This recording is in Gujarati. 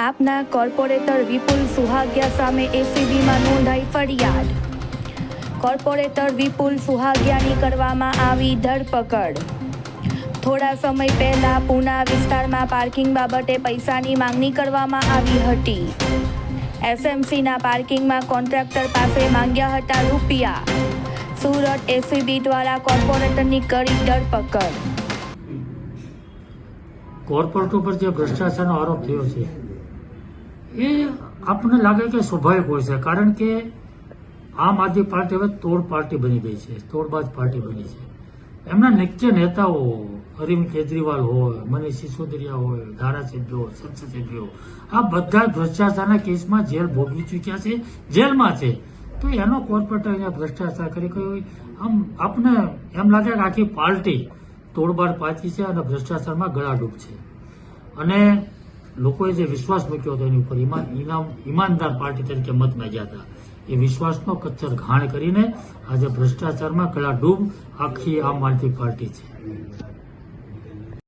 આપના કોર્પોરેટર વિપુલ સુહાગિયા સામે એસીબીમાં નોંધાઈ ફરિયાદ. કોર્પોરેટર વિપુલ સુહાગિયાની કરવામાં આવી ધરપકડ. થોડા સમય પહેલા પૂના વિસ્તારમાં પાર્કિંગ બાબતે પૈસાની માંગણી કરવામાં આવી હતી. એસએમસીના પાર્કિંગમાં કોન્ટ્રાક્ટર પાસે માંગ્યા હતા રૂપિયા. સુરત એસીબી દ્વારા કોર્પોરેટરની કરી ધરપકડ. કોર્પોરેટ ઉપર જે ભ્રષ્ટાચારનો આરોપ થયો છે એ આપણને લાગે કે સ્વાભાવિક હોય છે, કારણ કે આમ આદમી પાર્ટી હવે તોડ પાર્ટી બની ગઈ છે, તોડબાજ પાર્ટી બની છે. એમના મુખ્ય નેતાઓ અરવિંદ કેજરીવાલ હોય, મનીષ સિસોદિયા હોય, ધારાસભ્યો, સંસદ સભ્યો, આ બધા ભ્રષ્ટાચારના કેસમાં જેલ ભોગવી ચૂક્યા છે, જેલમાં છે. તો એનો કોર્પોરેટર અહીંયા ભ્રષ્ટાચાર કરી કોઈ આમ આપને એમ લાગે કે આખી પાર્ટી તોડબાડ પાછી છે અને ભ્રષ્ટાચારમાં ગળાડૂબ છે. અને લોકોએ જે વિશ્વાસ મૂક્યો હતો એની ઉપર ઈમાનદાર પાર્ટી તરીકે મત માંગ્યા હતા, એ વિશ્વાસનો કચ્છર ઘાણ કરીને આજે ભ્રષ્ટાચારમાં ગળાડૂબ આખી આમ આદમી પાર્ટી છે.